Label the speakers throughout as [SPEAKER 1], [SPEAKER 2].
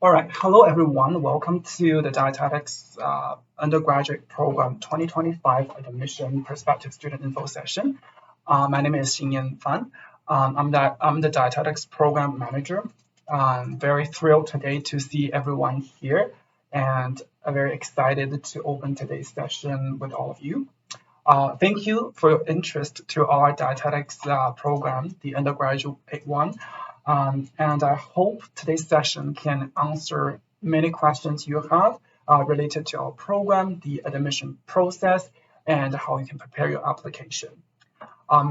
[SPEAKER 1] All right, hello everyone. Welcome to the Dietetics Undergraduate Program 2025 Admission Prospective Student Info Session. My name is Xingyan Fan. I'm the Dietetics Program Manager. I'm very thrilled today to see everyone here, and I'm very excited to open today's session with all of you. Thank you for your interest to our dietetics program, the undergraduate one. And I hope today's session can answer many questions you have related to our program, the admission process, and how you can prepare your application.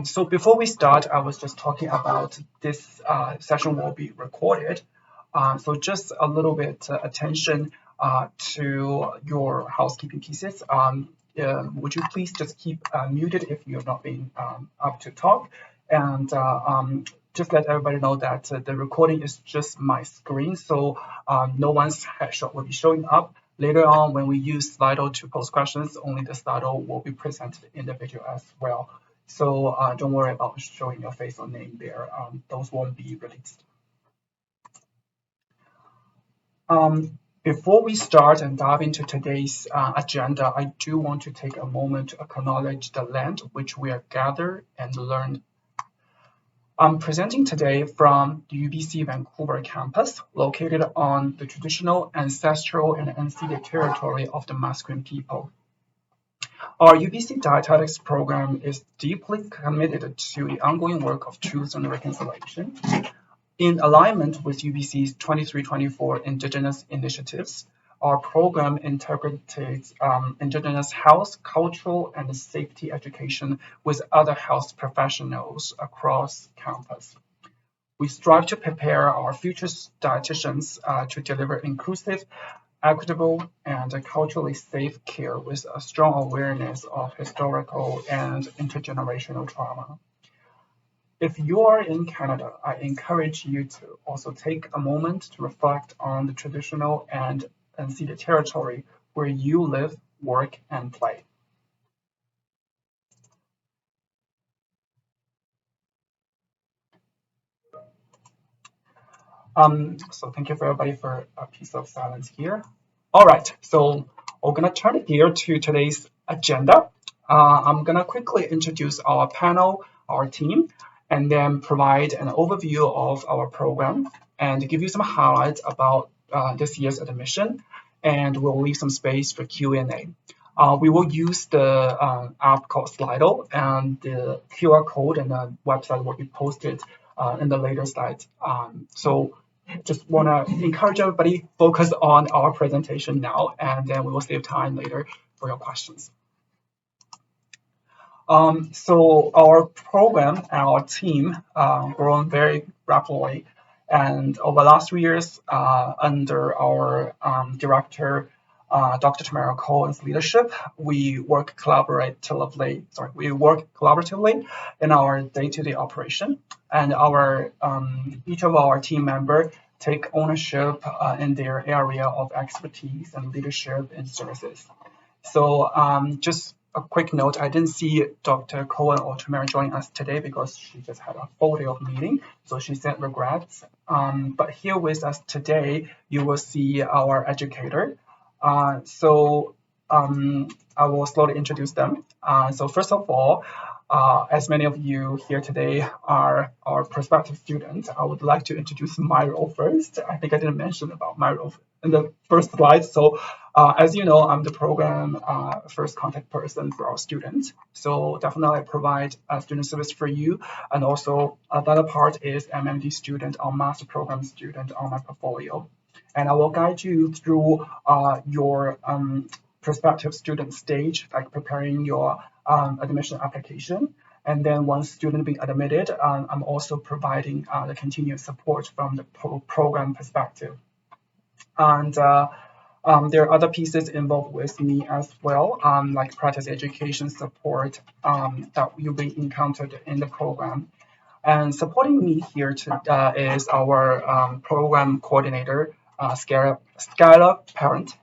[SPEAKER 1] So before we start, I was just talking about this session will be recorded. So just a little bit attention to your housekeeping pieces. Would you please just keep muted if you're not being up to talk? And just let everybody know that the recording is just my screen, so no one's headshot will be showing up. Later on, when we use Slido to post questions, only the Slido will be presented in the video as well. So don't worry about showing your face or name there. Those won't be released. Before we start and dive into today's agenda, I do want to take a moment to acknowledge the land which we are gathered and learned. I'm presenting today from the UBC Vancouver campus, located on the traditional, ancestral, and unceded territory of the Musqueam people. Our UBC Dietetics program is deeply committed to the ongoing work of truth and reconciliation. In alignment with UBC's 23-24 Indigenous initiatives, our program integrates Indigenous health, cultural, and safety education with other health professionals across campus. We strive to prepare our future dietitians to deliver inclusive, equitable, and culturally safe care with a strong awareness of historical and intergenerational trauma. If you are in Canada, I encourage you to also take a moment to reflect on the traditional and unceded territory where you live, work, and play. So thank you for everybody for a piece of silence here. All right, so we're gonna turn it gear to today's agenda. I'm gonna quickly introduce our panel, our team, and then provide an overview of our program and give you some highlights about this year's admission, and we'll leave some space for Q&A. We will use the app called Slido, and the QR code and the website will be posted in the later slides. So just want to encourage everybody focus on our presentation now, and then we will save time later for your questions. So our program and our team grown very rapidly, and over the last 3 years, under our director, Dr. Tamara Cohen's leadership, we work collaboratively. In our day-to-day operation, and our each of our team members take ownership in their area of expertise and leadership and services. So just a quick note, I didn't see Dr. Cohen or Tamara join us today because she just had a full day of meeting, so she sent regrets. But here with us today, you will see our educator. So I will slowly introduce them. So first of all, as many of you here today are our prospective students, I would like to introduce my role first. I think I didn't mention about my role in the first slide. So as you know, I'm the program first contact person for our students. So definitely I provide student service for you. And also another part is MMD student or master program student on my portfolio. And I will guide you through your prospective student stage, like preparing your admission application. And then once student being admitted, I'm also providing the continued support from the program perspective. And there are other pieces involved with me as well, like practice education support that you'll be encountered in the program. And supporting me here is our program coordinator, Skylar Parent.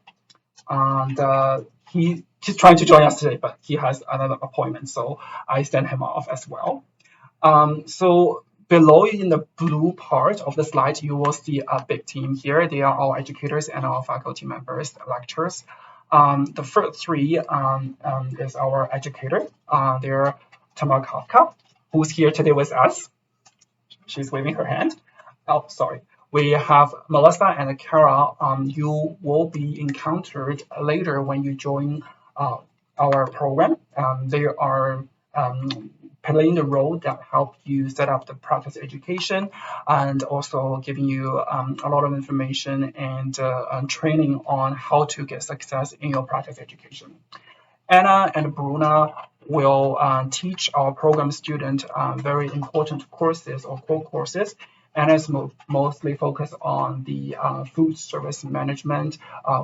[SPEAKER 1] And he's trying to join us today, but he has another appointment, so I send him off as well. So below in the blue part of the slide, you will see a big team here. They are all educators and our faculty members, lecturers. The first three is our educator. They're Tamar Kafka, who's here today with us. She's waving her hand. Oh, sorry. We have Melissa and Kara. You will be encountered later when you join our program. They are playing the role that help you set up the practice education and also giving you a lot of information and training on how to get success in your practice education. Anna and Bruna will teach our program student very important courses or core courses. Anna is mostly focused on the food service management,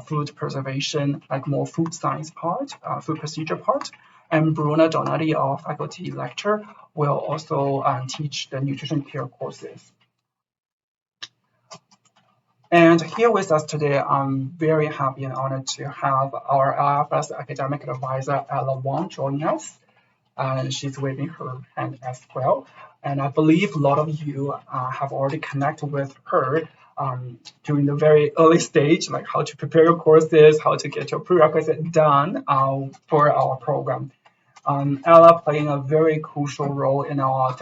[SPEAKER 1] food preservation, like more food science part, food procedure part. And Bruna Donati, our faculty lecturer, will also teach the nutrition care courses. And here with us today, I'm very happy and honored to have our LFS academic advisor, Ella Wang, join us. And she's waving her hand as well. And I believe a lot of you have already connected with her during the very early stage, like how to prepare your courses, how to get your prerequisite done for our program. Ella playing a very crucial role in our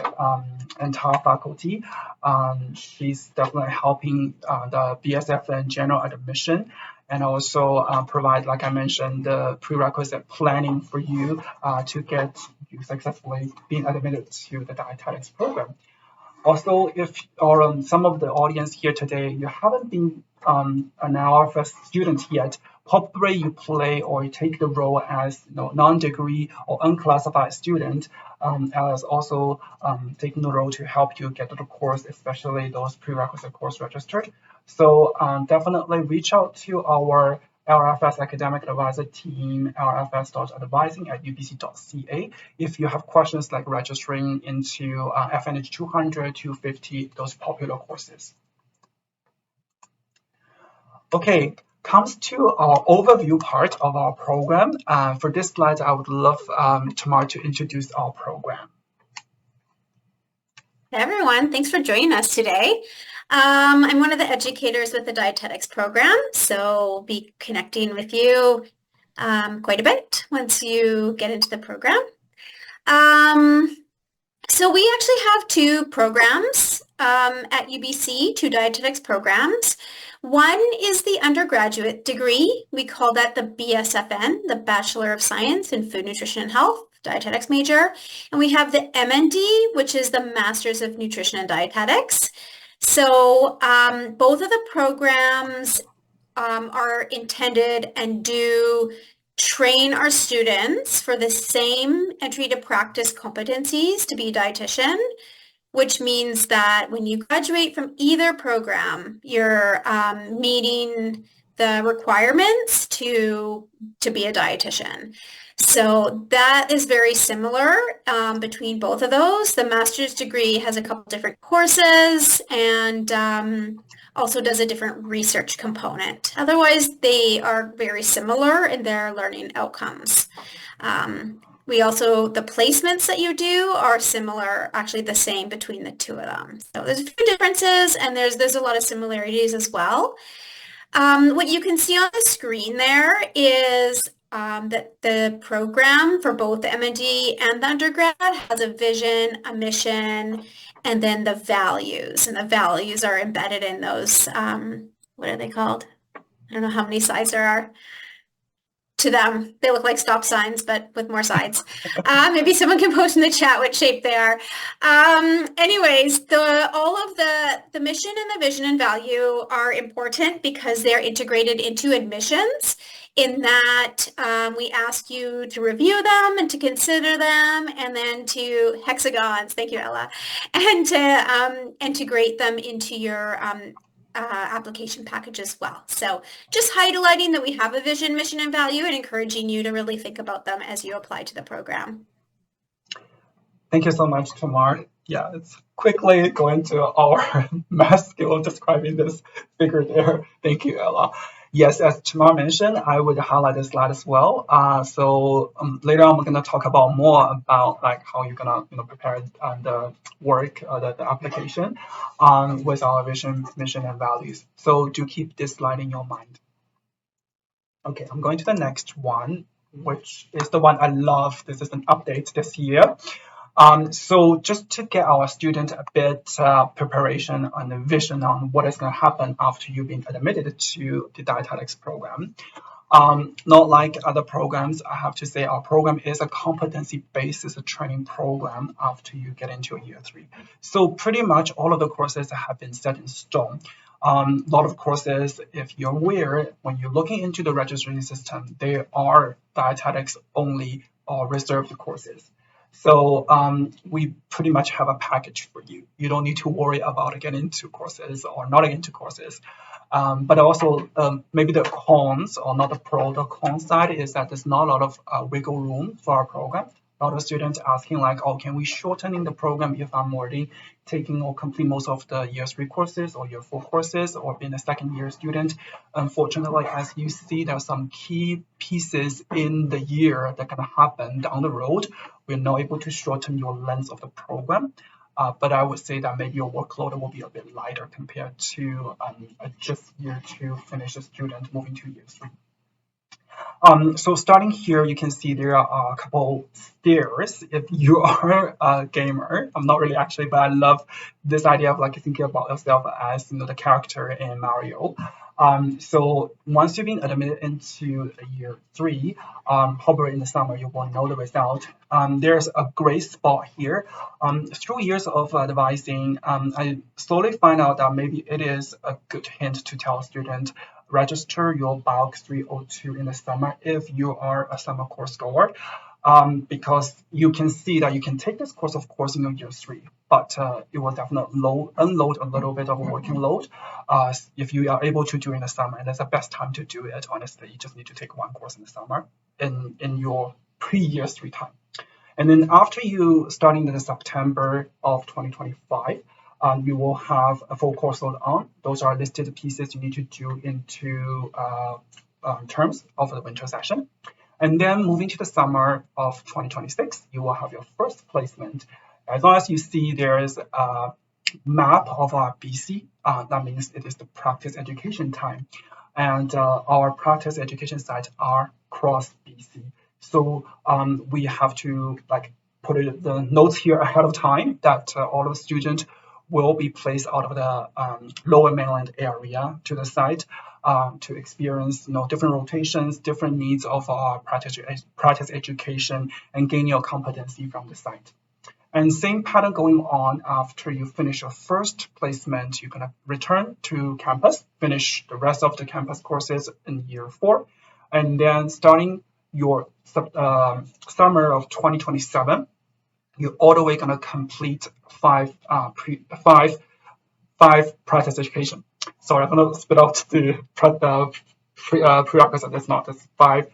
[SPEAKER 1] entire faculty. She's definitely helping the BSFN general admission and also provide, like I mentioned, the prerequisite planning for you to get you successfully being admitted to the dietetics program. Also, if or some of the audience here today, you haven't been an LFS student yet, probably you play or you take the role as non-degree or unclassified student, as also taking the role to help you get to the course, especially those prerequisite course registered. So definitely reach out to our LFS academic advisor team, lfs.advising@ubc.ca. If you have questions like registering into FNH 200, 250, those popular courses. Okay, comes to our overview part of our program. For this slide, I would love Tamar to introduce our program.
[SPEAKER 2] Hey everyone, thanks for joining us today. I'm one of the educators with the Dietetics program, so we'll be connecting with you quite a bit once you get into the program. So we actually have two programs at UBC, two dietetics programs. One is the undergraduate degree. We call that the BSFN, the Bachelor of Science in Food, Nutrition, and Health, dietetics major. And we have the MND, which is the Masters of Nutrition and Dietetics. So both of the programs are intended and do train our students for the same entry to practice competencies to be a dietitian, which means that when you graduate from either program, you're meeting the requirements to be a dietitian. So that is very similar between both of those. The master's degree has a couple different courses and also does a different research component. Otherwise, they are very similar in their learning outcomes. We also, the placements that you do are similar, actually the same between the two of them. So there's a few differences and there's a lot of similarities as well. What you can see on the screen there is that the program for both the MD and the undergrad has a vision, a mission, and then the values. And the values are embedded in those, what are they called? I don't know how many sides there are. To them, they look like stop signs, but with more sides. Maybe someone can post in the chat what shape they are. Anyways, all of the mission and the vision and value are important because they're integrated into admissions in that we ask you to review them and to consider them and then to hexagons, thank you, Ella, and to integrate them into your application package as well. So just highlighting that we have a vision, mission, and value and encouraging you to really think about them as you apply to the program.
[SPEAKER 1] Thank you so much, Tamar. Yeah, it's quickly going to our math skill of describing this figure there. Thank you, Ella. Yes, as Tamar mentioned, I would highlight this slide as well. So later on, we're gonna talk about more about like how you're gonna prepare the work, the application, with our vision, mission, and values. So do keep this slide in your mind. Okay, I'm going to the next one, which is the one I love. This is an update this year. So just to get our student a bit preparation and a vision on what is going to happen after you've been admitted to the dietetics program. Not like other programs, I have to say our program is a competency-based training program after you get into year 3. So pretty much all of the courses have been set in stone. A lot of courses, if you're aware, when you're looking into the registration system, they are dietetics only or reserved courses. So we pretty much have a package for you. You don't need to worry about getting into courses or not into courses. But also maybe the cons or not the pro, the con side is that there's not a lot of wiggle room for our program. A lot of students asking like, oh, can we shorten the program if I'm already taking or complete most of the year 3 courses or year 4 courses or being a second year student? Unfortunately, as you see, there are some key pieces in the year that can happen down the road. We're not able to shorten your length of the program. But I would say that maybe your workload will be a bit lighter compared to just year 2 finished student moving to year 3. So starting here, you can see there are a couple stairs. If you are a gamer, I'm not really actually, but I love this idea of like thinking about yourself as the character in Mario. So once you've been admitted into year 3, probably in the summer you will know the result. There's a great spot here. Through years of advising, I slowly find out that maybe it is a good hint to tell a student register your Bio 302 in the summer if you are a summer course goer. Because you can see that you can take this course, of course, in your year 3, but it will definitely unload a little bit of a working load if you are able to do it in the summer. And that's the best time to do it. Honestly, you just need to take one course in the summer in your pre-year 3 time. And then after you starting in September of 2025, you will have a full course load on. Those are listed pieces you need to do into terms of the winter session. And then moving to the summer of 2026, you will have your first placement. As long as you see there is a map of our BC, that means it is the practice education time. And our practice education sites are across BC. So we have to like put the notes here ahead of time that all of the students will be placed out of the lower mainland area to the site to experience different rotations, different needs of our practice education, and gain your competency from the site. And same pattern going on after you finish your first placement, you're gonna return to campus, finish the rest of the campus courses in year 4, and then starting your summer of 2027, you're all the way gonna complete five practice education. Sorry, I'm gonna spit out the prerequisite. It's not. It's 5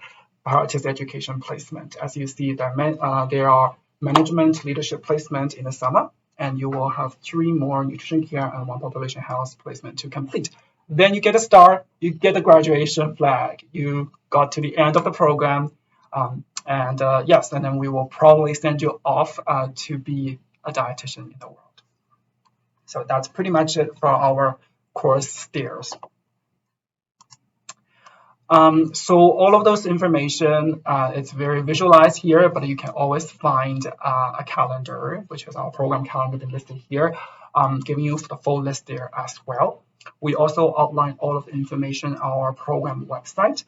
[SPEAKER 1] practice education placement. As you see, there are management leadership placement in the summer, and you will have 3 more nutrition care and 1 population health placement to complete. Then you get a star, you get the graduation flag, you got to the end of the program, yes, and then we will probably send you off to be a dietitian in the world. So that's pretty much it for our course stairs. So all of those information, it's very visualized here, but you can always find a calendar, which is our program calendar listed here, giving you the full list there as well. We also outline all of the information on our program website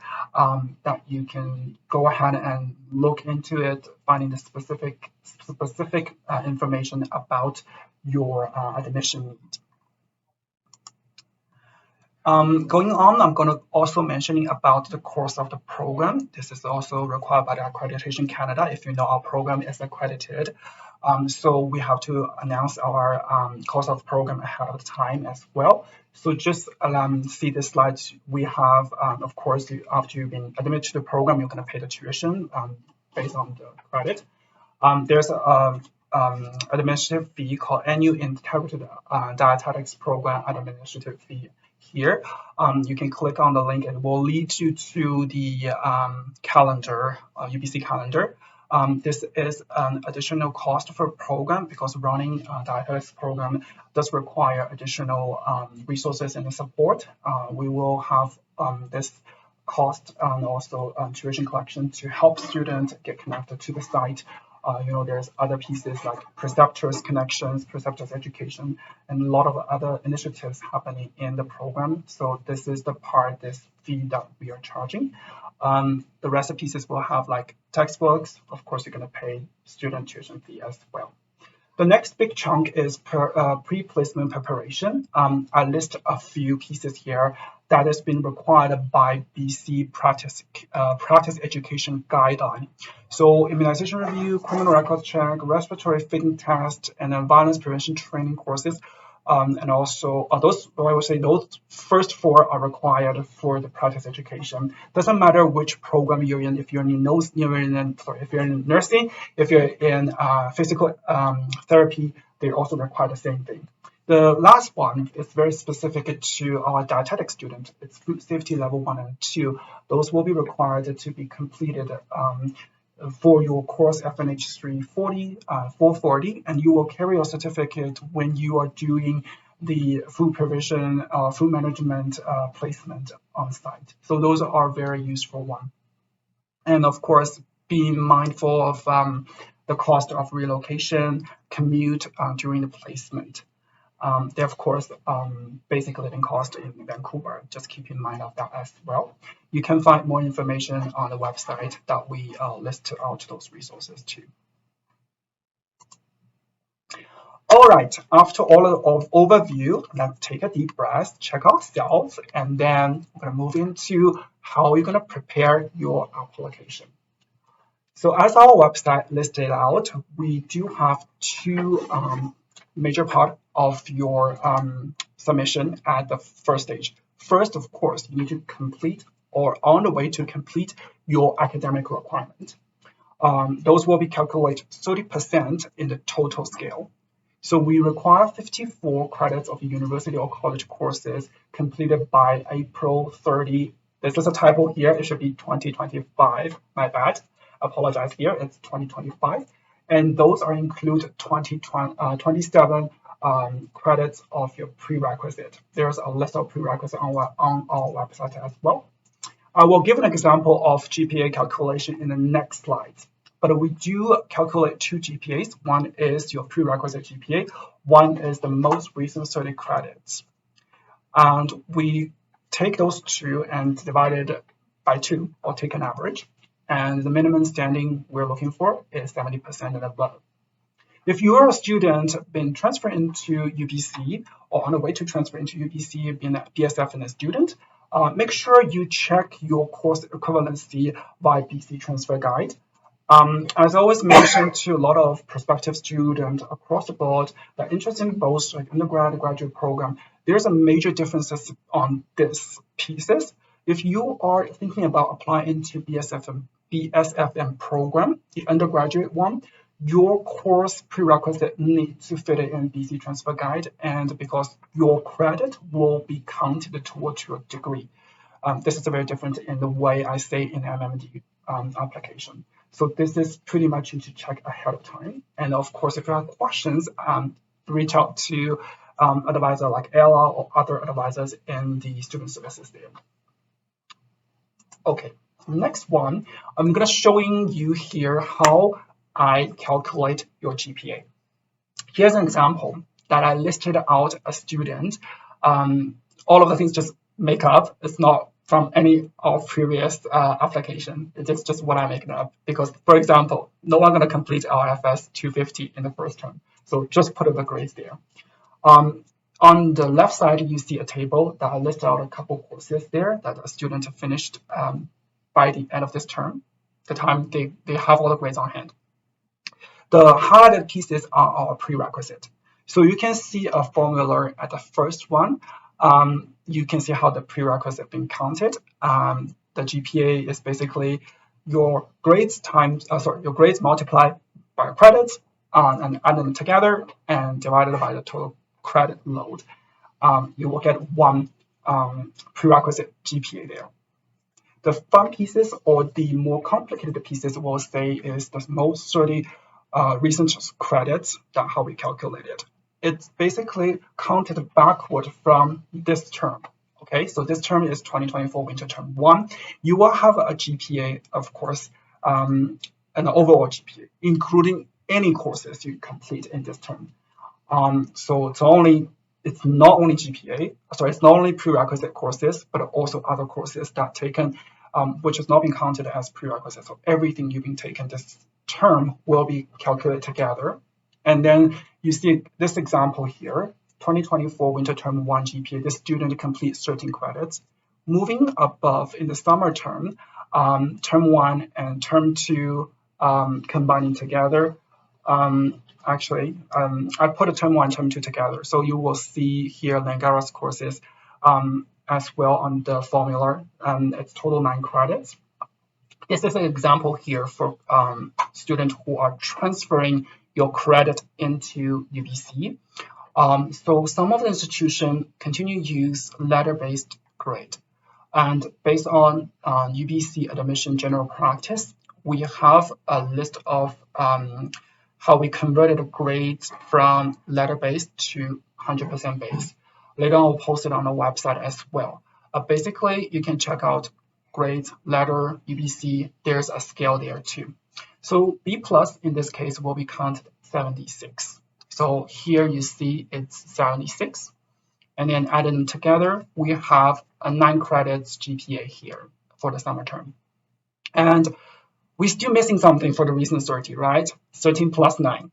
[SPEAKER 1] that you can go ahead and look into it, finding the specific information about your admission need. Going on, I'm going to also mentioning about the course of the program. This is also required by the Accreditation Canada. If you know, our program is accredited. So we have to announce our course of program ahead of time as well. So just see the slides we have. Of course, after you've been admitted to the program, you're going to pay the tuition based on the credit. There's an administrative fee called Annual Integrated Dietetics Program Administrative Fee. here. You can click on the link and it will lead you to the calendar, UBC calendar. This is an additional cost for program because running a dietetics program does require additional resources and support. We will have this cost and also tuition collection to help students get connected to the site. There's other pieces like preceptors connections, preceptors education, and a lot of other initiatives happening in the program. So this is the part, this fee that we are charging. The rest of pieces will have like textbooks. Of course, you're going to pay student tuition fee as well. The next big chunk is pre-placement preparation. I list a few pieces here that has been required by BC practice education guideline. So immunization review, criminal records check, respiratory fitting test, and then violence prevention training courses. And also those first four are required for the practice education. Doesn't matter which program you're in. If you're in nursing, if you're in physical therapy, they also require the same thing. The last one is very specific to our dietetic students. It's food safety level 1 and 2. Those will be required to be completed for your course FNH 340, 440, and you will carry your certificate when you are doing the food provision, food management placement on site. So those are very useful ones. And of course, being mindful of the cost of relocation, commute during the placement. They, of course, basic living cost in Vancouver. Just keep in mind of that as well. You can find more information on the website that we list out those resources too. All right, after all of overview, let's take a deep breath, check ourselves, and then we're going to move into how you're going to prepare your application. So as our website listed out, we do have two major part of your submission at the first stage. First, of course, you need to complete or on the way to complete your academic requirement. Those will be calculated 30% in the total scale. So we require 54 credits of university or college courses completed by April 30. This is a typo here. It should be 2025. My bad. Apologize here. It's 2025. And those are include 27 credits of your prerequisite. There's a list of prerequisites on our website as well. I will give an example of GPA calculation in the next slide. But we do calculate two GPAs. One is your prerequisite GPA. One is the most recent 30 credits. And we take those two and divide it by 2 or take an average. And the minimum standing we're looking for is 70% and above. If you're a student being transferred into UBC or on the way to transfer into UBC being a BSFN student, make sure you check your course equivalency by BC Transfer Guide. As I always mentioned to a lot of prospective students across the board that are interested in both like undergrad and graduate program, there's a major differences on these pieces. If you are thinking about applying into BSFN program, the undergraduate one, your course prerequisite needs to fit it in BC Transfer Guide, and because your credit will be counted towards your degree. This is very different in the way I say in MMD application. So this is pretty much you should check ahead of time. And of course, if you have questions, reach out to advisor like Ella or other advisors in the student services there. Okay, next one, I'm gonna showing you here how I calculate your GPA. Here's an example that I listed out a student. All of the things just make up. It's not from any of previous application. It's just what I make up. Because, for example, no one gonna complete LFS 250 in the first term. So just put the grades there. On the left side, you see a table that I list out a couple courses there that a student finished by the end of this term, the time they have all the grades on hand. The highlighted pieces are our prerequisite. So you can see a formula at the first one. You can see how the prerequisite being counted. The GPA is basically your grades times, your grades multiplied by credits and add them together and divided by the total credit load. You will get one prerequisite GPA there. The fun pieces or the more complicated pieces we'll say is the most 30 recent credits. That's how we calculate it. It's basically counted backward from this term. Okay, so this term is 2024 winter term 1. You will have a GPA, of course, an overall GPA, including any courses you complete in this term. So it's not only GPA, sorry, it's not only prerequisite courses, but also other courses that taken, which has not been counted as prerequisites. So everything you've been taken this term will be calculated together. And then you see this example here, 2024 winter term 1 GPA, the student completes 13 credits. Moving above in the summer term, term 1 and term 2 combining together, I put a term 1 and term 2 together. So you will see here Langara's courses as well on the formula. It's total 9 credits. This is an example here for students who are transferring your credit into UBC. So some of the institutions continue to use letter-based grade. And based on UBC admission general practice, we have a list of how we converted grades from letter-based to 100% based. Later on, I'll post it on the website as well. Basically, you can check out grades, letter, UBC. There's a scale there too. So B plus in this case will be counted 76. So here you see it's 76. And then adding them together, we have a 9 credits GPA here for the summer term. And we're still missing something for the recent 30, right? 13 plus 9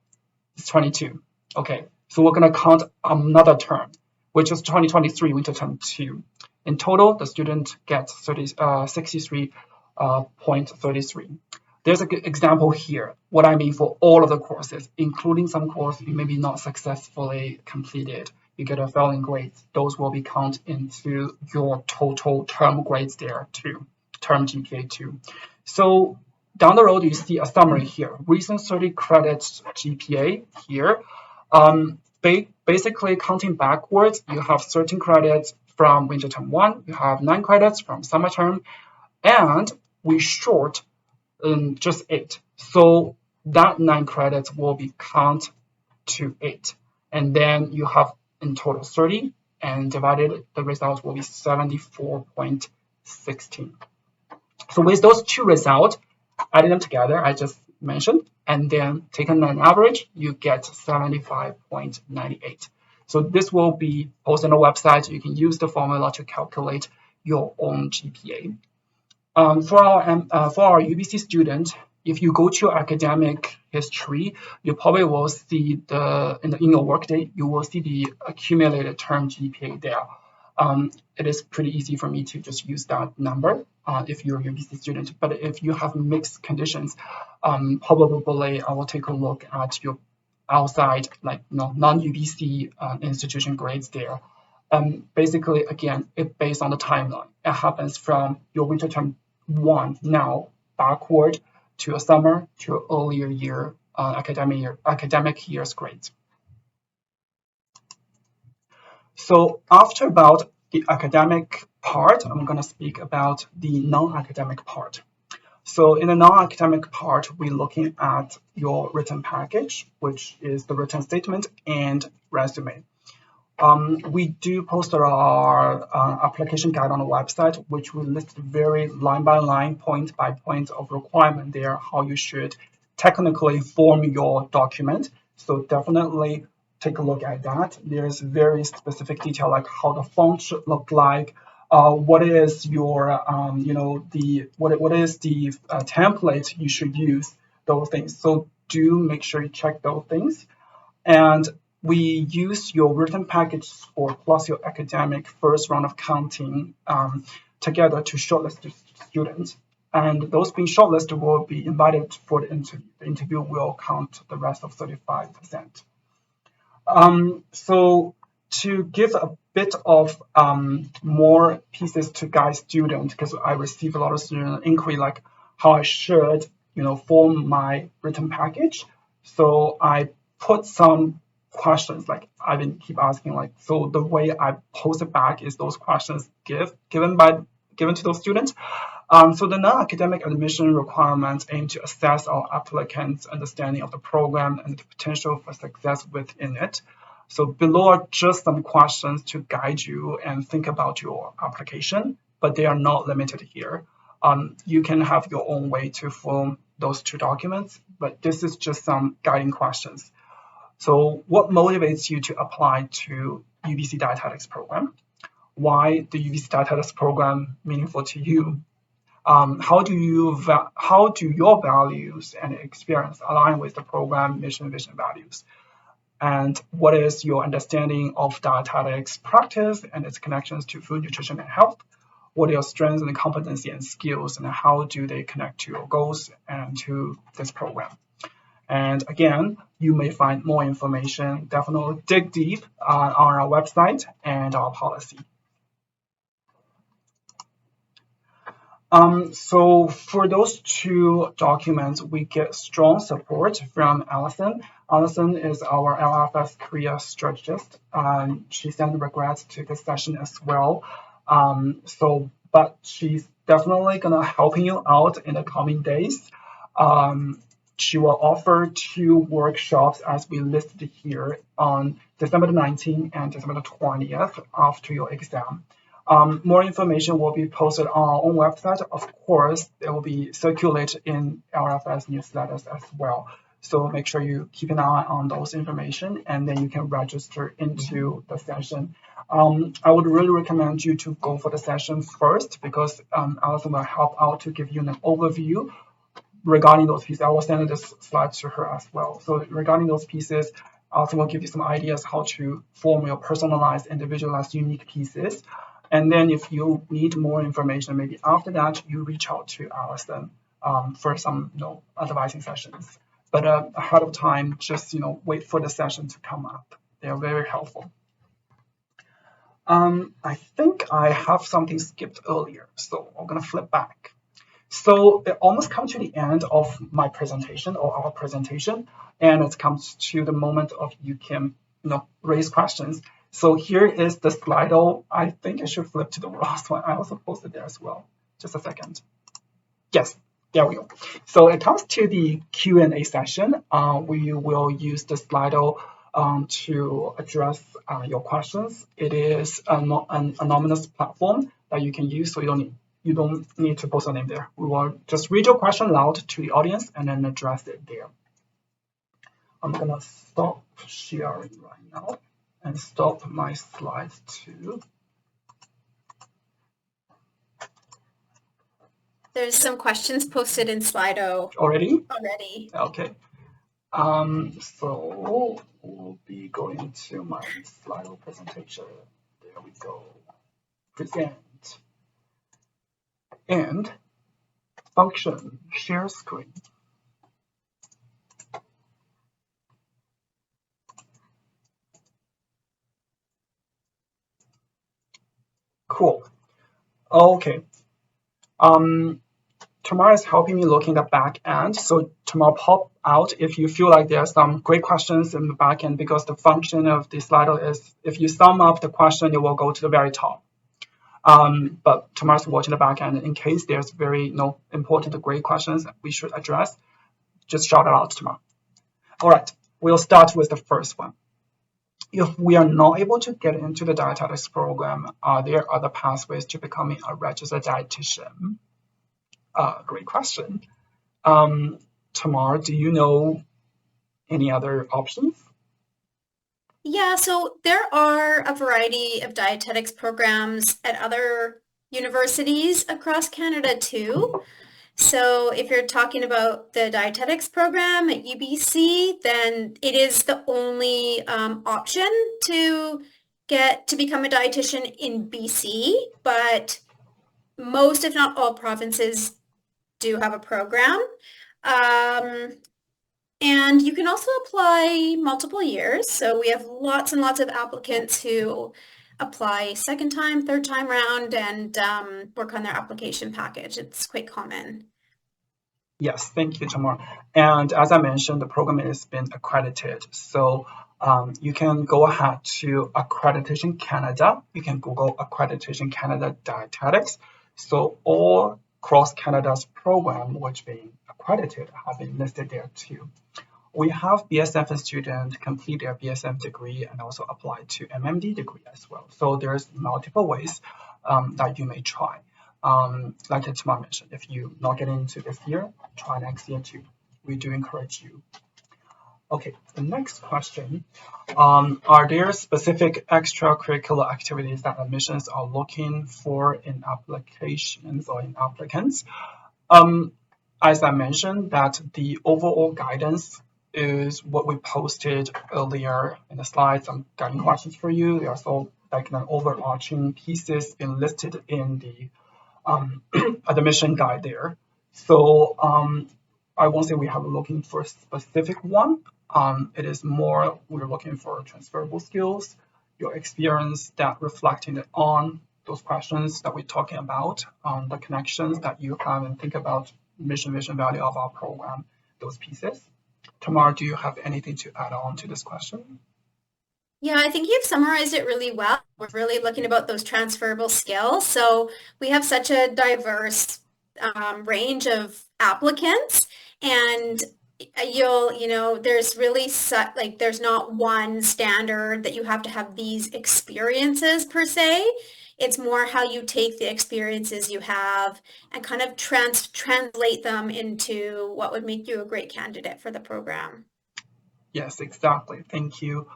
[SPEAKER 1] is 22. Okay, so we're going to count another term, which is 2023 winter term 2. In total, the student gets 63.33. There's an example here, what I mean for all of the courses, including some courses you maybe not successfully completed. You get a failing grades. Those will be counted into your total term grades there too, term GPA too. So down the road, you see a summary here. Recent 30 credits GPA here. Basically, counting backwards, you have 13 credits from winter term 1. You have 9 credits from summer term. And we short just 8. So that 9 credits will be counted to 8. And then you have in total 30 and divided, the result will be 74.16. So with those two results, adding them together, I just mentioned, and then taking an average, you get 75.98. So this will be posted on the website. You can use the formula to calculate your own GPA. For our UBC student, if you go to academic history, you probably will see in your workday, you will see the accumulated term GPA there. It is pretty easy for me to just use that number if you're a UBC student. But if you have mixed conditions, probably I will take a look at your outside, like non-UBC institution grades there. Basically, again, it's based on the timeline. It happens from your winter term 1 now backward to a summer to an earlier year academic year's grades. So after about the academic part, I'm going to speak about the non-academic part. So in the non-academic part, we're looking at your written package, which is the written statement and resume. We do post our application guide on the website, which will list very line by line, point by point of requirement there, how you should technically form your document. So definitely take a look at that. There's very specific detail, like how the font should look like, what is your, what is the template you should use, those things. So do make sure you check those things. And we use your written package score plus your academic first round of counting together to shortlist the students. And those being shortlisted will be invited for the interview. The interview will count the rest of 35%. So to give a bit of more pieces to guide students, because I receive a lot of student inquiry like how I should, form my written package. So I put some questions. Like I've been keep asking, like, so the way I post it back is those questions given to those students. So the non-academic admission requirements aim to assess our applicants' understanding of the program and the potential for success within it. So below are just some questions to guide you and think about your application, but they are not limited here. You can have your own way to form those two documents, but this is just some guiding questions. So what motivates you to apply to UBC Dietetics program? Why the UBC Dietetics program meaningful to you? How do your values and experience align with the program mission, vision, values? And what is your understanding of dietetics practice and its connections to food, nutrition, and health? What are your strengths and competency and skills, and how do they connect to your goals and to this program? And again, you may find more information. Definitely dig deep on our website and our policy. So for those two documents, we get strong support from Allison. Allison is our LFS Korea strategist. She sent regrets to this session as well. But she's definitely gonna helping you out in the coming days. She will offer 2 workshops as we listed here on December 19th and December 20th after your exam. More information will be posted on our own website. Of course, it will be circulated in LFS newsletters as well. So make sure you keep an eye on those information, and then you can register into the session. I would really recommend you to go for the session first because Alison will help out to give you an overview regarding those pieces. I will send this slide to her as well. So regarding those pieces, Alison will give you some ideas how to form your personalized, individualized, unique pieces. And then if you need more information, maybe after that, you reach out to Alison for some advising sessions. But ahead of time, just wait for the session to come up. They are very helpful. I think I have something skipped earlier, so I'm gonna flip back. So it almost comes to the end of my presentation or our presentation, and it comes to the moment of you can raise questions. So here is the Slido. I think I should flip to the last one. I also posted there as well. Just a second. Yes, there we go. So it comes to the Q&A session. We will use the Slido to address your questions. It is an anonymous platform that you can use, so you don't need to post a name there. We will just read your question loud to the audience and then address it there. I'm gonna stop sharing right now and stop my slides too.
[SPEAKER 2] There's some questions posted in Slido
[SPEAKER 1] already.
[SPEAKER 2] Okay.
[SPEAKER 1] So we'll be going to my Slido presentation. There we go. Present. And function, share screen. Cool. Okay. Tamara is helping me looking at the back end. So Tamara, pop out if you feel like there are some great questions in the back end, because the function of the Slido is if you sum up the question, it will go to the very top. But Tamara's watching the back end. In case there's very important or great questions that we should address, just shout it out to Tamara. All right, we'll start with the first one. If we are not able to get into the dietetics program, are there other pathways to becoming a registered dietitian? Great question. Tamar, do you know any other options?
[SPEAKER 2] Yeah, so there are a variety of dietetics programs at other universities across Canada too. So if you're talking about the dietetics program at UBC, then it is the only option to get to become a dietitian in BC, but most, if not all, provinces do have a program. And you can also apply multiple years. So we have lots and lots of applicants who apply second time, third time round, and work on their application package. It's quite common.
[SPEAKER 1] Yes, thank you, Tamar. And as I mentioned, the program has been accredited. So You can go ahead to Accreditation Canada. You can Google Accreditation Canada Dietetics. So all across Canada's program which being accredited have been listed there too. We have BSFN students complete their BSF degree and also apply to MMD degree as well. So there's multiple ways that you may try. Like Tamar mentioned, if you not get into this year, try next year too. We do encourage you. Okay, the next question. Are there specific extracurricular activities that admissions are looking for in applications or in applicants? As I mentioned, that the overall guidance is what we posted earlier in the slides. I'm getting questions for you. They are also like an overarching pieces been listed in the admission guide there. So I won't say we have looking for a specific one. It is more we're looking for transferable skills, your experience that reflecting on those questions that we're talking about, the connections that you have and think about mission, vision, value of our program, those pieces. Tamar, do you have anything to add on to this question?
[SPEAKER 2] Yeah, I think you've summarized it really well. We're really looking about those transferable skills. So we have such a diverse range of applicants, and there's really like there's not one standard that you have to have these experiences per se. It's more how you take the experiences you have and kind of translate them into what would make you a great candidate for the program.
[SPEAKER 1] Yes, exactly. Thank you.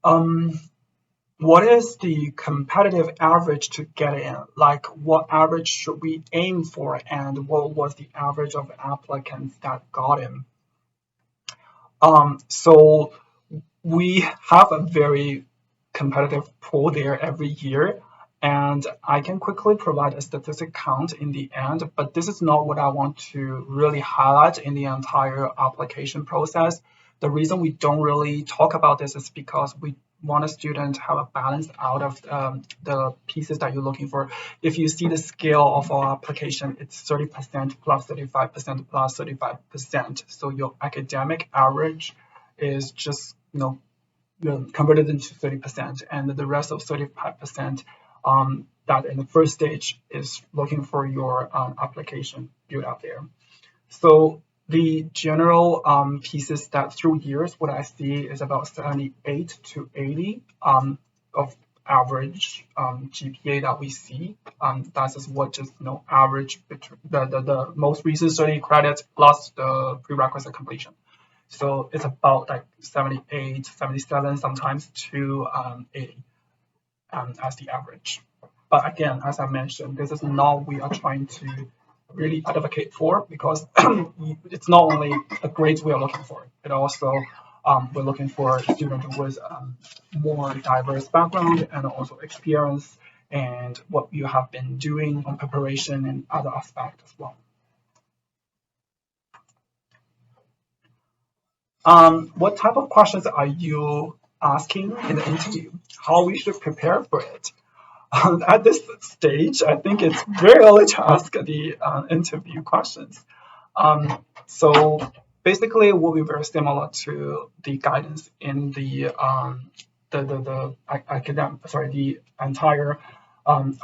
[SPEAKER 1] What is the competitive average to get in? Like what average should we aim for and what was the average of applicants that got in? So we have a very competitive pool there every year. And I can quickly provide a statistic count in the end, but this is not what I want to really highlight in the entire application process. The reason we don't really talk about this is because we want a student to have a balance out of the pieces that you're looking for. If you see the scale of our application, it's 30% plus 35% plus 35%. So your academic average is just, converted into 30%, and the rest of 35% that in the first stage is looking for your application built out there. So the general pieces that through years, what I see is about 78 to 80 of average GPA that we see. That is what just average between the most recent study credits plus the prerequisite completion. So it's about like 78, 77, sometimes to 80 as the average. But again, as I mentioned, this is not we are trying to really advocate for because it's not only the grades we are looking for, it also we're looking for students with more diverse background and also experience and what you have been doing on preparation and other aspects as well. What type of questions are you asking in the interview? How we should prepare for it? At this stage, I think it's very early to ask the interview questions. So basically, it will be very similar to the guidance in the entire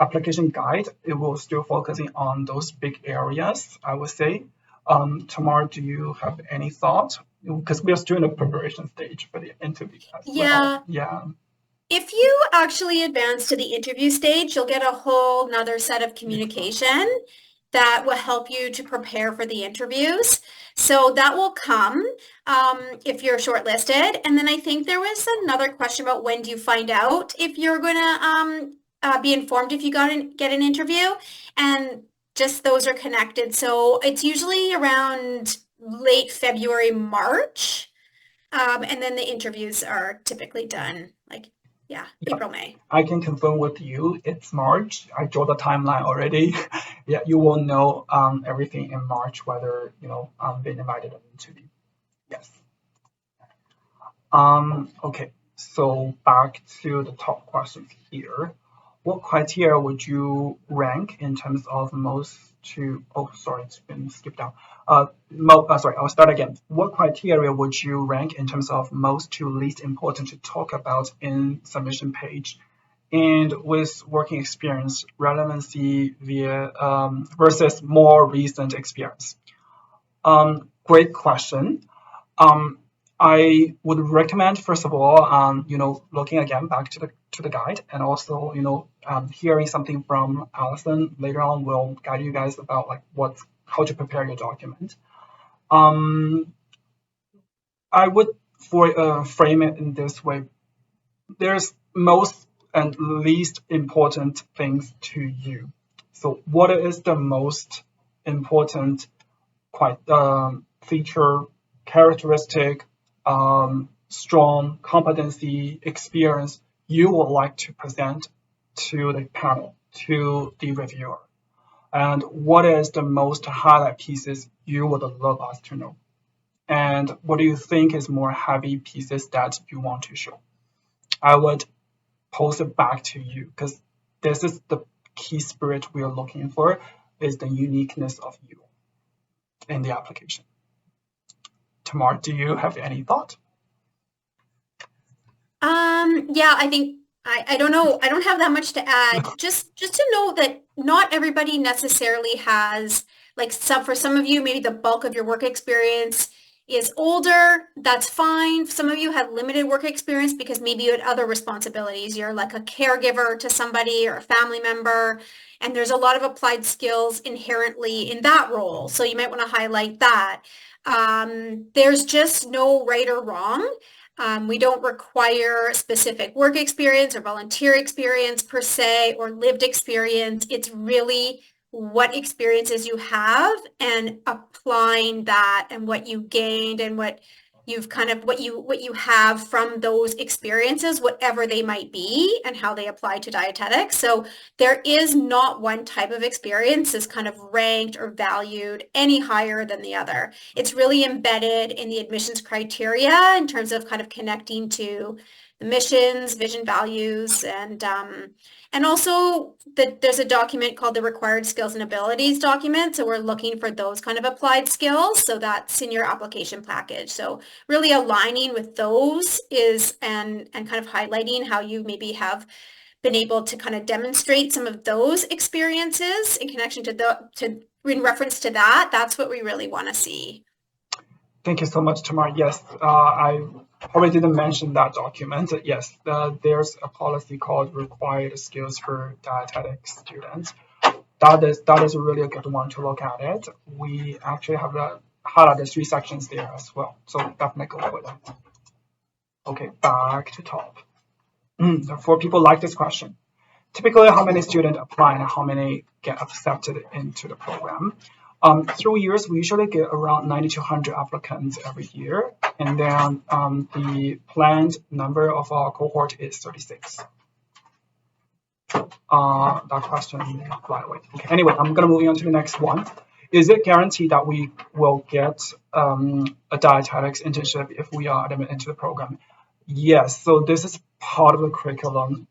[SPEAKER 1] application guide. It will still focusing on those big areas, I would say. Tamar, do you have any thought? Because we are still in the preparation stage for the interview as well.
[SPEAKER 2] Yeah. If you actually advance to the interview stage, you'll get a whole nother set of communication that will help you to prepare for the interviews. So that will come if you're shortlisted. And then I think there was another question about when do you find out if you're going to be informed if you get an interview. And just those are connected. So it's usually around late February, March. And then the interviews are typically done April, May.
[SPEAKER 1] I can confirm with you, it's March. I draw the timeline already. Yeah, you will know everything in March, whether being invited or interview. Yes. Okay, so back to the top questions here. what criteria would you rank in terms of most to, oh, sorry, it's been skipped down. Sorry, I'll start again. What criteria would you rank in terms of most to least important to talk about in submission page? And with working experience, relevancy versus more recent experience. Great question. Um, I would recommend, first of all, looking again back to the guide, and also, hearing something from Allison later on will guide you guys about like how to prepare your document. Um, I would frame it in this way. There's most and least important things to you. So, what is the most important feature, characteristic, strong competency, experience you would like to present to the panel, to the reviewer? And what is the most highlight pieces you would love us to know? And what do you think is more heavy pieces that you want to show? I would post it back to you because this is the key spirit we are looking for, is the uniqueness of you in the application. Tamar, do you have any thought?
[SPEAKER 2] Yeah, I think I don't know. I don't have that much to add. Just to know that not everybody necessarily has like for some of you, maybe the bulk of your work experience is older. That's fine. Some of you have limited work experience because maybe you had other responsibilities. You're like a caregiver to somebody or a family member, and there's a lot of applied skills inherently in that role. So you might want to highlight that. There's just no right or wrong. We don't require specific work experience or volunteer experience per se or lived experience. It's really what experiences you have and applying that and what you gained and what you've what you have from those experiences, whatever they might be, and how they apply to dietetics. So there is not one type of experience is kind of ranked or valued any higher than the other. It's really embedded in the admissions criteria in terms of kind of connecting to the missions, vision, values, and also there's a document called the required skills and abilities document. So we're looking for those kind of applied skills. So that's in your application package. So really aligning with those is and kind of highlighting how you maybe have been able to kind of demonstrate some of those experiences in connection to in reference to that. That's what we really want to see.
[SPEAKER 1] Thank you so much, Tamar. Yes, I probably didn't mention that document. Yes, there's a policy called required skills for dietetic students. That is really a good one to look at it. We actually have highlighted 3 sections there as well. So definitely go for that. Okay, back to top. For people like this question, typically how many students apply and how many get accepted into the program? Through years, we usually get around 90 to 100 applicants every year, and then the planned number of our cohort is 36. That question right away. Okay. Anyway, I'm gonna move on to the next one. Is it guaranteed that we will get a dietetics internship if we are admitted into the program? Yes. So this is part of the curriculum.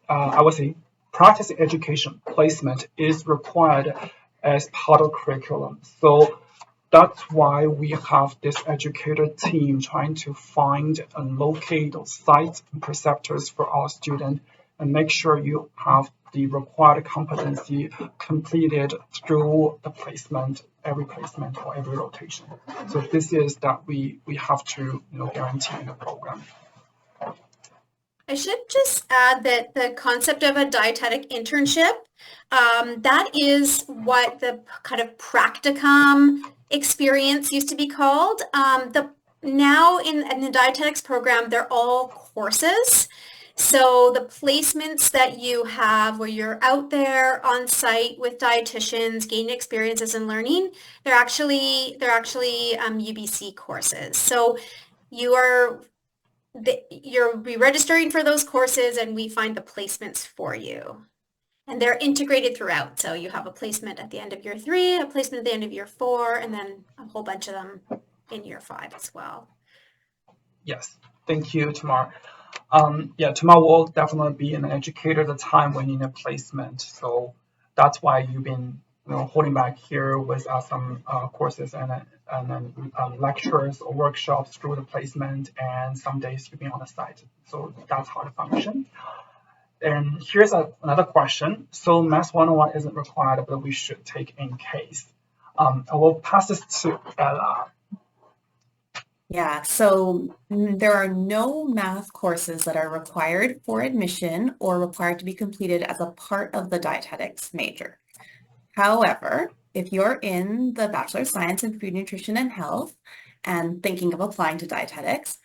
[SPEAKER 1] I would say, practice education placement is required as part of curriculum. So that's why we have this educator team trying to find and locate those sites and preceptors for our students and make sure you have the required competency completed through the placement, every placement or every rotation. So this is that we have to guarantee in the program.
[SPEAKER 2] I should just add that the concept of a dietetic internship, that is what the kind of practicum experience used to be called. Now in the dietetics program, they're all courses. So the placements that you have where you're out there on site with dietitians, gaining experiences and learning, they're actually UBC courses. So you're re-registering for those courses and we find the placements for you. And they're integrated throughout. So you have a placement at the end of year 3, a placement at the end of year 4, and then a whole bunch of them in year 5 as well.
[SPEAKER 1] Yes, thank you, Tamar. Yeah, tomorrow will definitely be an educator at the time when you need a placement. So that's why you've been holding back here with some courses and then lectures or workshops through the placement, and some days you've been on the site. So that's how it functions. And here's another question. So Math 101 isn't required, but we should take in case. I will pass this to Ella.
[SPEAKER 3] Yeah, so there are no math courses that are required for admission or required to be completed as a part of the dietetics major. However, if you're in the Bachelor of Science in Food, Nutrition, and Health and thinking of applying to dietetics,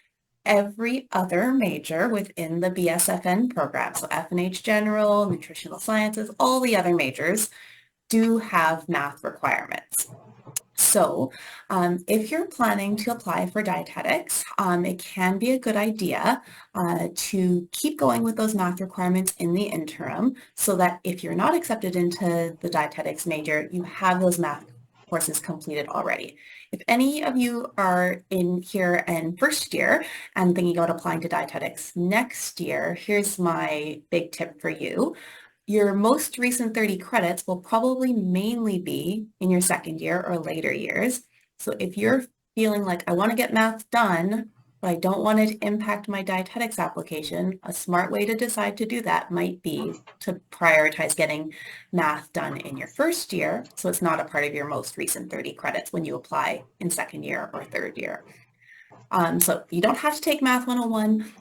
[SPEAKER 3] every other major within the BSFN program, so F&H General, Nutritional Sciences, all the other majors do have math requirements. So if you're planning to apply for dietetics, it can be a good idea to keep going with those math requirements in the interim so that if you're not accepted into the dietetics major, you have those math courses completed already. If any of you are in here in first year and thinking about applying to dietetics next year, here's my big tip for you. Your most recent 30 credits will probably mainly be in your second year or later years. So if you're feeling like I want to get math done, but I don't want it to impact my dietetics application, a smart way to decide to do that might be to prioritize getting math done in your first year, so it's not a part of your most recent 30 credits when you apply in second year or third year. So you don't have to take Math 101.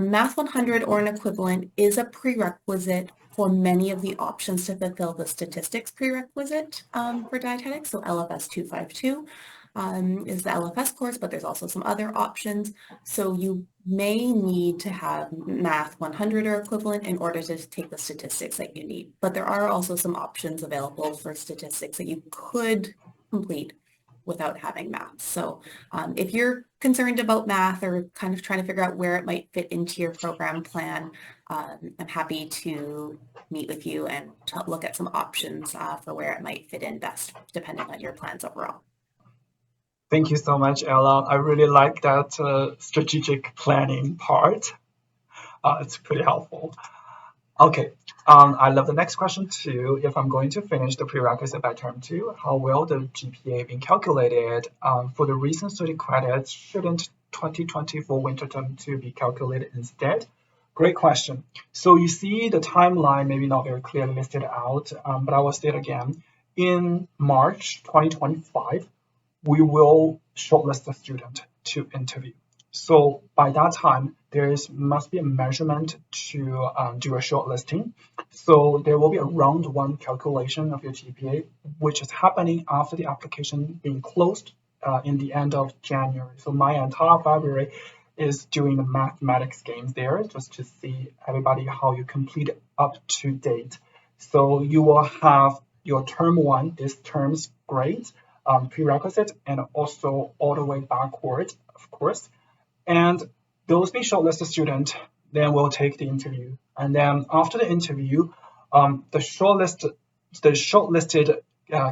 [SPEAKER 3] Math 100 or an equivalent is a prerequisite for many of the options to fulfill the statistics prerequisite for dietetics. So LFS 252 is the LFS course, but there's also some other options. So you may need to have Math 100 or equivalent in order to take the statistics that you need. But there are also some options available for statistics that you could complete without having math. So if you're concerned about math or kind of trying to figure out where it might fit into your program plan, I'm happy to meet with you and look at some options for where it might fit in best, depending on your plans overall.
[SPEAKER 1] Thank you so much, Ella. I really like that strategic planning part. It's pretty helpful. Okay, I love the next question too. If I'm going to finish the prerequisite by term 2, how will the GPA be calculated? For the recent 30 credits, shouldn't 2024 winter term 2 be calculated instead? Great question. So you see the timeline maybe not very clearly listed out, but I will state again. In March 2025, we will shortlist the student to interview. So by that time, must be a measurement to do a shortlisting. So there will be a round 1 calculation of your GPA, which is happening after the application being closed in the end of January. So my entire February is doing the mathematics games there just to see everybody how you complete up to date. So you will have your term 1, this term's grades, prerequisite, and also all the way backward, of course. And those being shortlisted student then will take the interview. And then after the interview, the shortlisted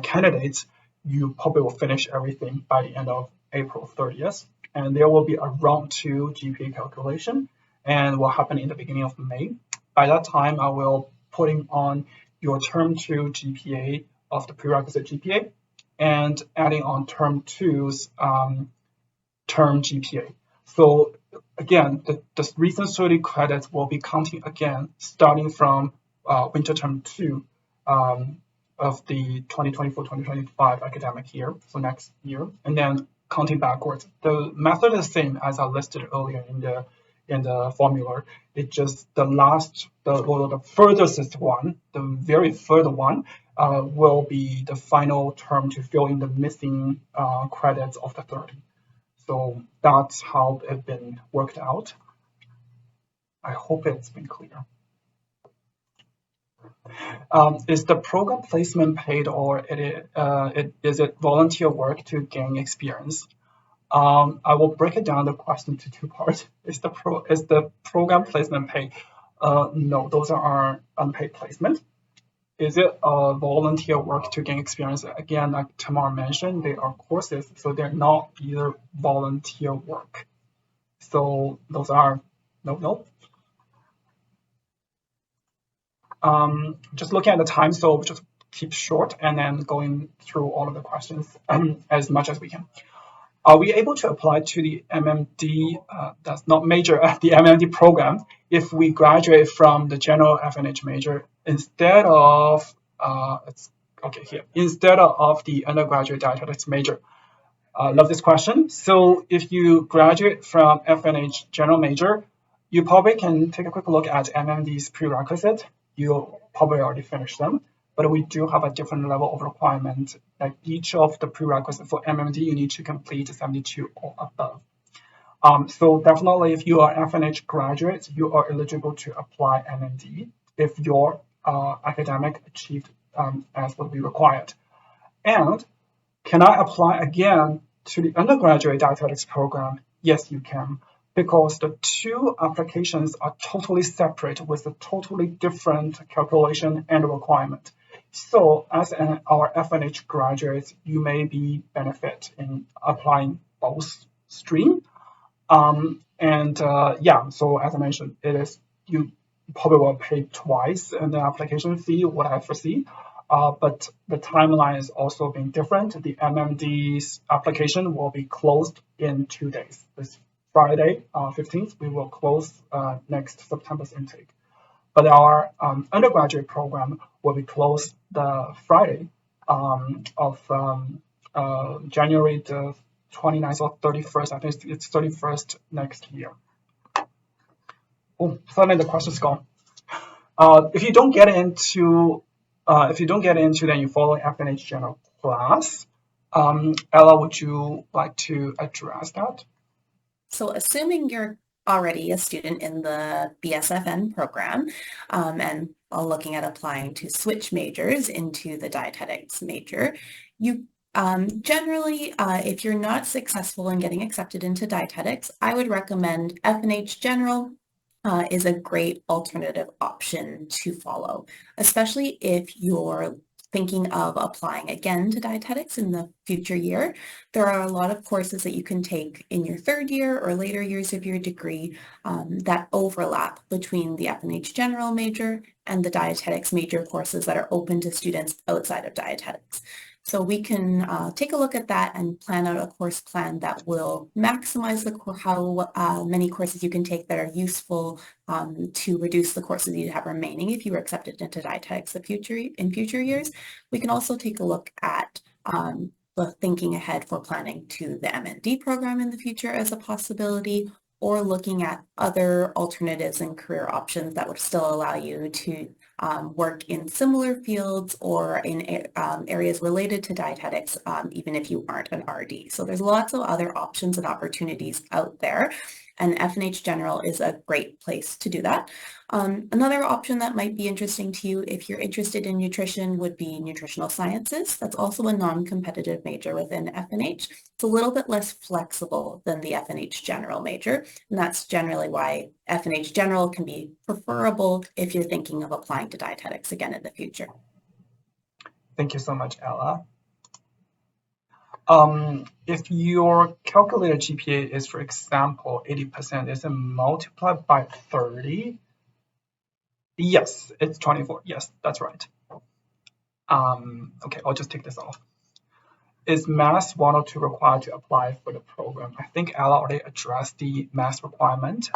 [SPEAKER 1] candidates, you probably will finish everything by the end of April 30th. And there will be a round 2 GPA calculation and will happen in the beginning of May. By that time, I will putting on your term 2 GPA of the prerequisite GPA and adding on term 2's term GPA. So again, the recent 30 credits will be counting again, starting from winter term 2 of the 2024-2025 academic year, so next year, and then counting backwards. The method is the same as I listed earlier in the formula. It's just the furthest one, the very further one, will be the final term to fill in the missing credits of the 30. So that's how it's been worked out. I hope it's been clear. Is the program placement paid or is it volunteer work to gain experience? I will break it down the question to 2 parts. Is the program placement paid? No, those are unpaid placement. Is it volunteer work to gain experience? Again, like Tamar mentioned, they are courses, so they're not either volunteer work. So those are no. Just looking at the time, so just keep short and then going through all of the questions as much as we can. Are we able to apply to the MMD, that's not major, the MMD program, if we graduate from the general FNH major instead of, instead of the undergraduate dietetics major? Love this question. So if you graduate from FNH general major, you probably can take a quick look at MMD's prerequisite. You'll probably already finished them, but we do have a different level of requirement. Like each of the prerequisites for MMD, you need to complete 72 or above. So definitely, if you are FNH graduate, you are eligible to apply MMD if your academic achieved as what we required. And can I apply again to the undergraduate dietetics program? Yes, you can, because the two applications are totally separate with a totally different calculation and requirement. So as our FNH graduates, you may be benefit in applying both stream. So as I mentioned, it is you probably will pay twice in the application fee, what I foresee. But the timeline is also being different. The MMD's application will be closed in 2 days. This Friday, 15th, we will close next September's intake. But our undergraduate program will be closed the Friday of January the 29th or 31st. I think it's 31st next year. Oh, suddenly the question's gone. If you don't get into then you follow FNH general class. Ella, would you like to address that?
[SPEAKER 3] So assuming you're already a student in the BSFN program and are looking at applying to switch majors into the dietetics major, you generally, if you're not successful in getting accepted into dietetics, I would recommend FNH General is a great alternative option to follow, especially if you're thinking of applying again to dietetics in the future year. There are a lot of courses that you can take in your third year or later years of your degree that overlap between the FNH General major and the dietetics major courses that are open to students outside of dietetics. So we can take a look at that and plan out a course plan that will maximize how many courses you can take that are useful to reduce the courses you have remaining if you were accepted into dietetics in future years. We can also take a look at the thinking ahead for planning to the MND program in the future as a possibility, or looking at other alternatives and career options that would still allow you to work in similar fields or in areas related to dietetics, even if you aren't an RD. So there's lots of other options and opportunities out there, and FNH General is a great place to do that. Another option that might be interesting to you if you're interested in nutrition would be nutritional sciences. That's also a non-competitive major within FNH. It's a little bit less flexible than the FNH General major, and that's generally why FNH General can be preferable if you're thinking of applying to dietetics again in the future.
[SPEAKER 1] Thank you so much, Ella. If your calculated GPA is, for example, 80%, is it multiplied by 30? Yes, it's 24. Yes, that's right. Okay, I'll just take this off. Is Mass 102 required to apply for the program? I think Ella already addressed the Mass requirement.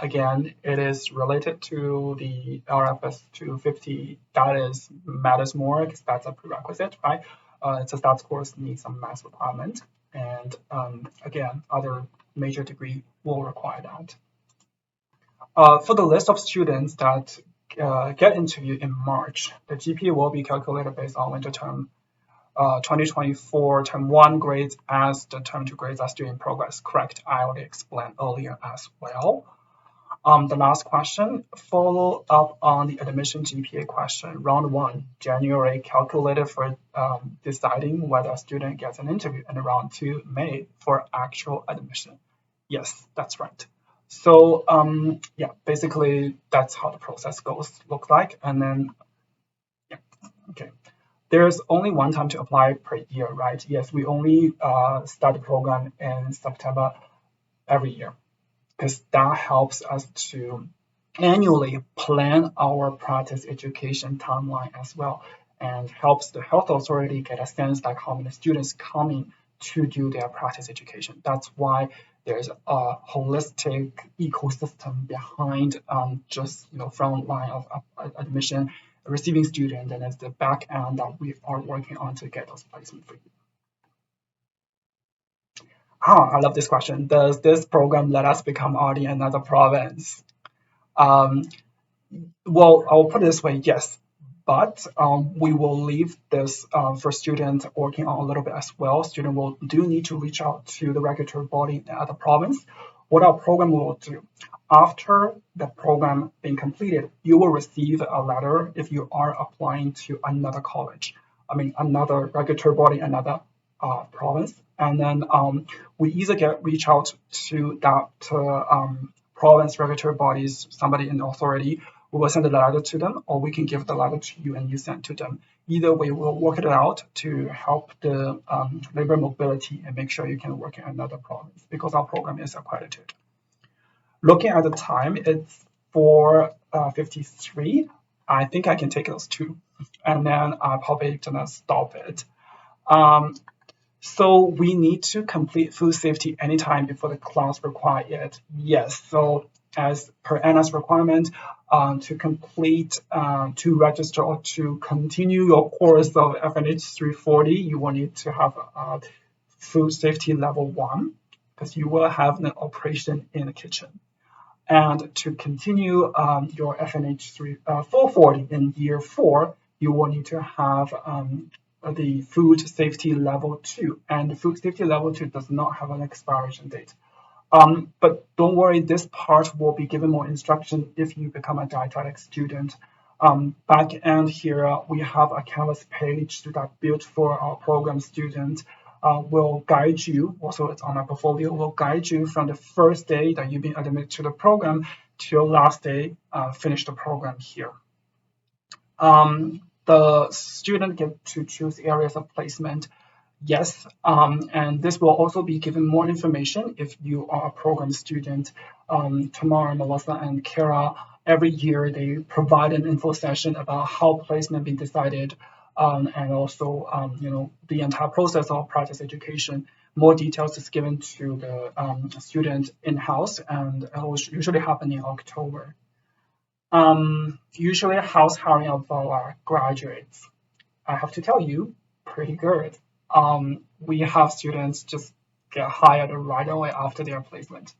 [SPEAKER 1] Again, it is related to the LRFS 250. That matters more because that's a prerequisite, right? It's a stats course, needs some Mass requirement. And again, other major degree will require that. For the list of students that get interviewed in March, the GPA will be calculated based on winter term 2024 term 1 grades as the term 2 grades are still in progress. Correct. I already explained earlier as well. The last question, follow up on the admission GPA question. Round 1, January, calculated for deciding whether a student gets an interview, and round 2, May, for actual admission. Yes, that's right. So yeah, basically that's how the process looks like. And then, yeah, okay. There's only one time to apply per year, right? Yes, we only start the program in September every year because that helps us to annually plan our practice education timeline as well, and helps the health authority get a sense like how many students coming to do their practice education. That's why there's a holistic ecosystem behind just front line of admission, receiving student, and it's the back end that we are working on to get those placements for you. I love this question. Does this program let us become RD in another province? Um, Well, I'll put it this way, yes, but we will leave this for students working on a little bit as well. Student will do need to reach out to the regulatory body at the province. What our program will do, after the program being completed, you will receive a letter if you are applying to another college. I mean, another regulatory body, another province, and then we either reach out to that province regulatory bodies, somebody in the authority. We will send a letter to them, or we can give the letter to you and you send to them. Either way, we'll work it out to help the labor mobility and make sure you can work in another province because our program is accredited. Looking at the time, it's 4:53. I think I can take those two, and then I'm probably gonna stop it. So we need to complete food safety anytime before the class require it. Yes. So as per Anna's requirement, to complete, to register or to continue your course of FNH 340, you will need to have food safety level 1 because you will have an operation in the kitchen. And to continue your FNH 440 in year 4, you will need to have the food safety level 2, and the food safety level 2 does not have an expiration date. But don't worry, this part will be given more instruction if you become a dietetic student. Back end here, we have a Canvas page that built for our program student. Will guide you, also it's on our portfolio, will guide you from the first day that you've been admitted to the program to your last day, finish the program here. The student get to choose areas of placement. Yes, and this will also be given more information if you are a program student. Tomorrow, Melissa and Kara, every year they provide an info session about how placement being decided, and also the entire process of practice education. More details is given to the student in-house, and it will usually happen in October. Usually house hiring of our graduates, I have to tell you, pretty good. We have students just get hired right away after their placement.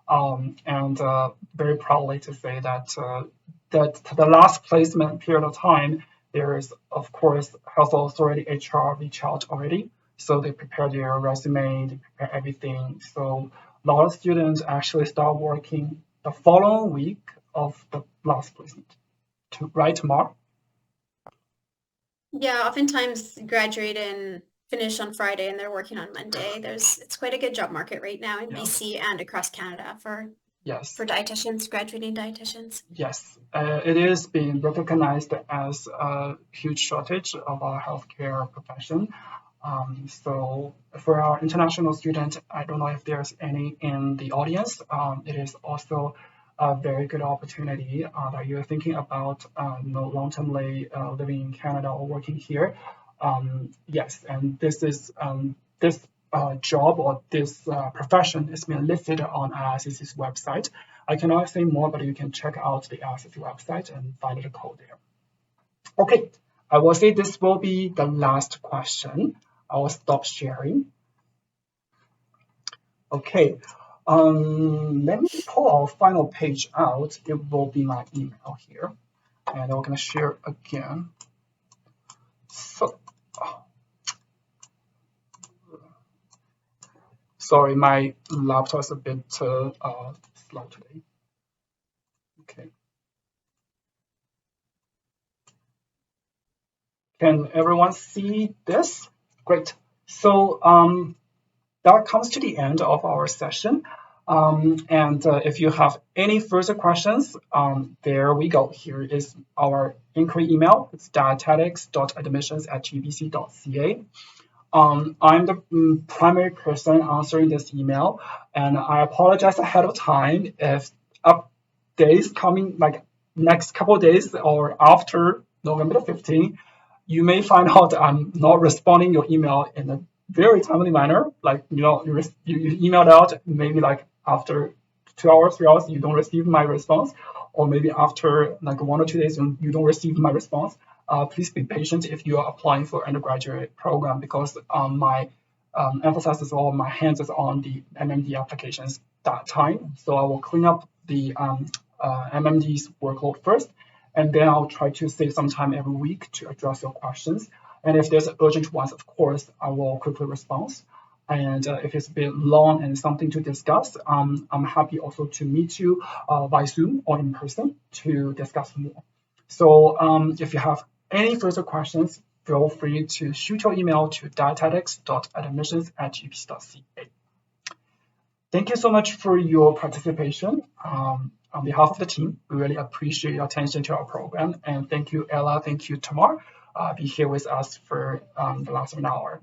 [SPEAKER 1] And very proudly to say that that the last placement period of time, there is, of course, health authority HR reach out already. So they prepare their resume, they prepare everything. So a lot of students actually start working the following week of the last placement, right, tomorrow?
[SPEAKER 2] Yeah, oftentimes graduate and finish on Friday and they're working on Monday. It's quite a good job market right now in BC and across Canada for dietitians, graduating dietitians.
[SPEAKER 1] Yes, it is being recognized as a huge shortage of our healthcare profession. So for our international student, I don't know if there's any in the audience. It is also a very good opportunity that you're thinking about long-term living in Canada or working here. Yes, and this is this job or this profession is being listed on IRCC's website. I cannot say more, but you can check out the IRCC website and find the code there. Okay, I will say this will be the last question. I will stop sharing. Okay, let me pull our final page out. It will be my email here, and I'm gonna share again. So, sorry, my laptop is a bit slow today. Okay. Can everyone see this? Great. So that comes to the end of our session. And if you have any further questions, there we go. Here is our inquiry email. It's dietetics.admissions@gbc.ca. I'm the primary person answering this email, and I apologize ahead of time if days coming, like next couple of days or after November 15th, you may find out I'm not responding your email in a very timely manner. Like, you emailed out maybe like after 2 hours, 3 hours, you don't receive my response, or maybe after like 1 or 2 days, you don't receive my response. Please be patient if you are applying for undergraduate program, because my emphasis or my hands is on the MMD applications that time. So I will clean up the MMD's workload first, and then I'll try to save some time every week to address your questions. And if there's urgent ones, of course, I will quickly respond. And if it's a bit long and something to discuss, I'm happy also to meet you by Zoom or in person to discuss more. So if you have any further questions, feel free to shoot your email to dietetics.admissions@upc.ca. Thank you so much for your participation. On behalf of the team, we really appreciate your attention to our program. And thank you, Ella. Thank you, Tamar. Be here with us for the last of an hour.